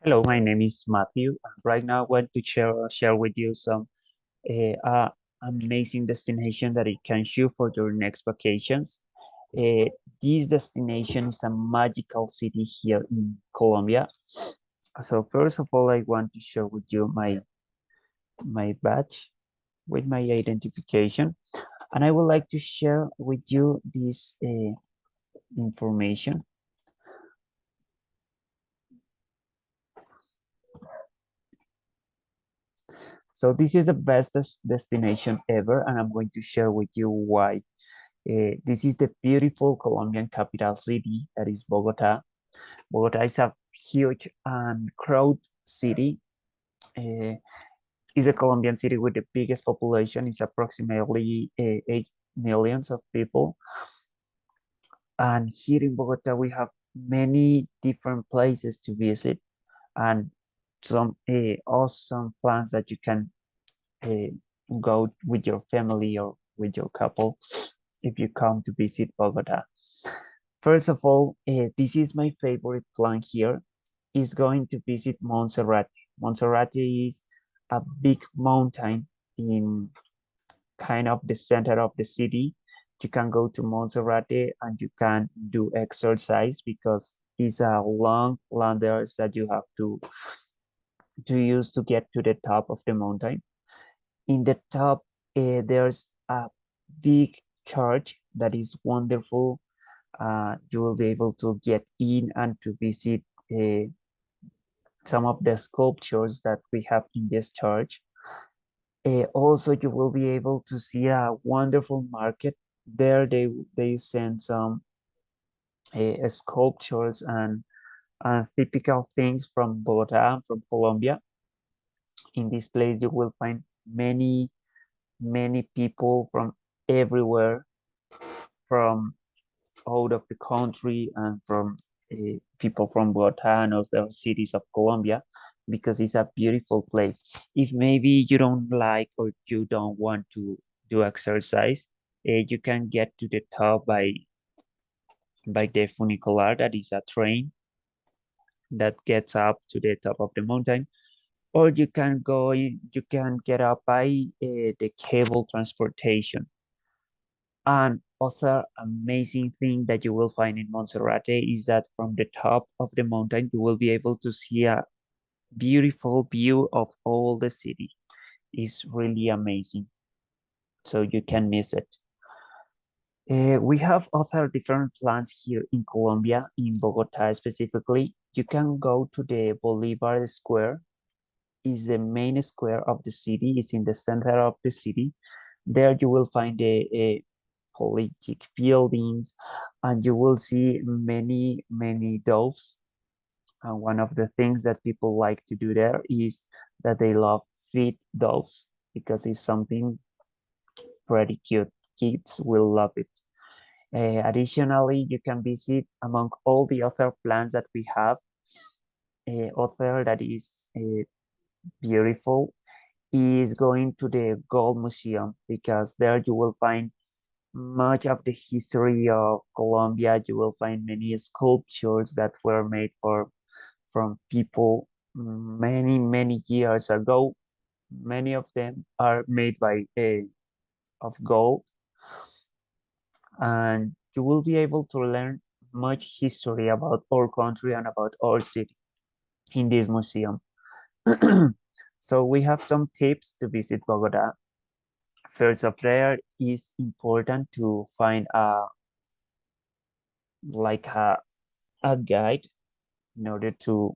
Hello, my name is Matthew. Right now, I want to share with you some uh, amazing destination that you can choose for your next vacations. Uh, this destination is a magical city here in Colombia. So first of all, I want to share with you my badge with my identification, and I would like to share with you this information. So this is the best destination ever, and I'm going to share with you why. This is the beautiful Colombian capital city that is Bogotá. Bogotá is a huge and crowded city. Uh, it's a Colombian city with the biggest population. It's approximately 8 millions of people. And here in Bogotá, we have many different places to visit and some awesome plans that you can uh, go with your family or with your couple if you come to visit Bogotá. First of all, this is my favorite plan here, is going to visit Montserrat. Montserrat is a big mountain in kind of the center of the city. You can go to Montserrat and you can do exercise because it's a long ladders that you have to use to get to the top of the mountain. In the top, there's a big church that is wonderful. You will be able to get in and to visit some of the sculptures that we have in this church. Also, you will be able to see a wonderful market. There, they send some sculptures and typical things from Bogota, from Colombia. In this place, you will find many people from everywhere, from out of the country and from people from Bogota and other cities of Colombia because it's a beautiful place. If maybe you don't like or you don't want to do exercise, you can get to the top by the funicular, that is a train that gets up to the top of the mountain, or you can get up by the cable transportation. And other amazing thing that you will find in Monserrate is that from the top of the mountain, you will be able to see a beautiful view of all the city. It's really amazing. So you can miss it. We have other different plans here in Colombia, in Bogota specifically. You can go to the Bolivar Square. Is the main square of the city. It's in the center of the city. There you will find a politic buildings, and you will see many doves. And one of the things that people like to do there is that they love feed doves because it's something pretty cute. Kids will love it. Additionally, you can visit among all the other plants that we have, other that is beautiful is going to the Gold Museum because there you will find much of the history of Colombia. You will find many sculptures that were made from people many years ago. Many of them are made by of gold, and you will be able to learn much history about our country and about our city in this museum. So we have some tips to visit Bogota. First of there is important to find like a guide in order to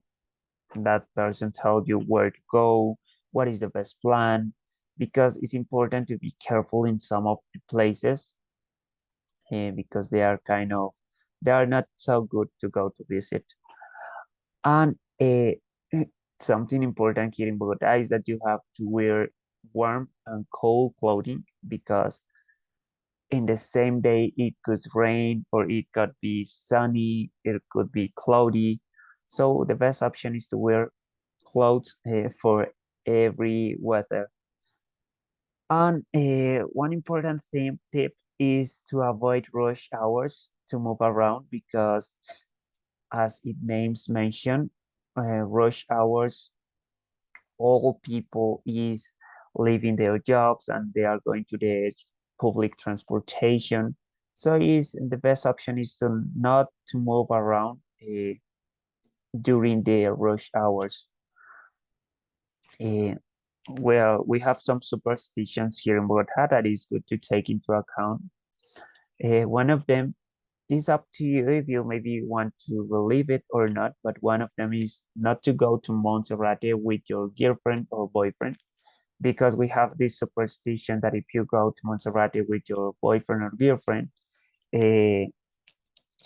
that person tell you where to go, what is the best plan, because it's important to be careful in some of the places because they are not so good to go to visit. And something important here in Bogota is that you have to wear warm and cold clothing because in the same day it could rain or it could be sunny, it could be cloudy. So the best option is to wear clothes for every weather. And one important tip is to avoid rush hours to move around because as it names mention, rush hours, all people is leaving their jobs and they are going to the public transportation. So is the best option is to not to move around during the rush hours. Uh, well, we have some superstitions here in Bogota that is good to take into account. One of them is up to you if you maybe want to believe it or not, but one of them is not to go to Monserrate with your girlfriend or boyfriend, because we have this superstition that if you go to Monserrate with your boyfriend or girlfriend, uh,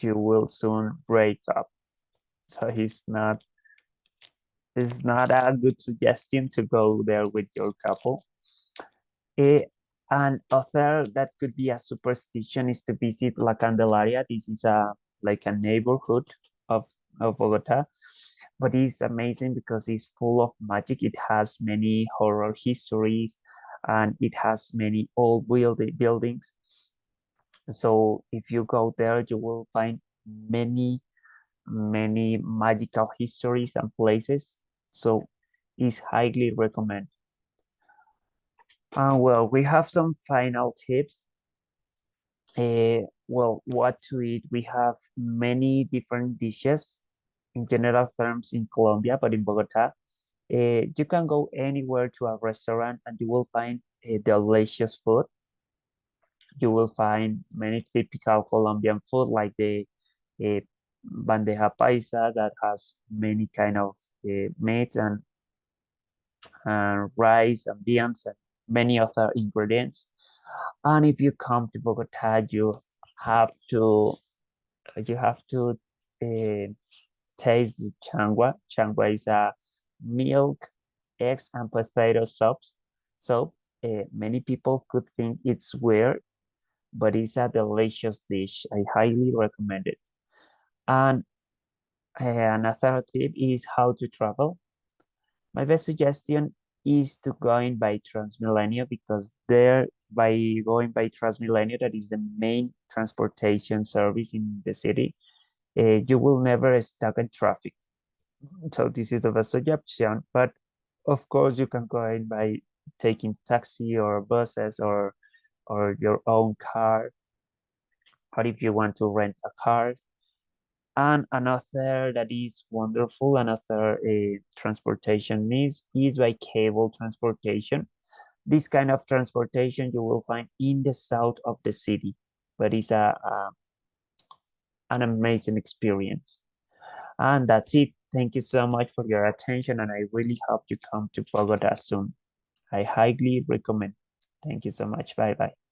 you will soon break up. So it's not a good suggestion to go there with your couple. Eh, and other that could be a superstition is to visit La Candelaria. This is a like a neighborhood of Bogota, but it's amazing because it's full of magic. It has many horror histories, and it has many old buildings. So if you go there, you will find many magical histories and places. So it's highly recommended. Well, we have some final tips. Well, what to eat? We have many different dishes in general terms in Colombia, but in Bogota, you can go anywhere to a restaurant and you will find delicious food. You will find many typical Colombian food like the uh, bandeja paisa that has many kind of meats and rice and beans and many other ingredients. And if you come to Bogota, have to you have to uh, taste the changua. Changua is a milk, eggs, and potato soups. So many people could think it's weird, but it's a delicious dish. I highly recommend it. And another tip is how to travel. My best suggestion is to going by Transmilenio because there, by going by Transmilenio, that is the main transportation service in the city, you will never stuck in traffic. So this is the best suggestion. But of course, you can go in by taking taxi or buses or your own car, or if you want to rent a car. And another that is wonderful, another transportation means is by cable transportation. This kind of transportation you will find in the south of the city, but it's an amazing experience. And that's it. Thank you so much for your attention, and I really hope you come to Bogota soon. I highly recommend. Thank you so much. Bye bye.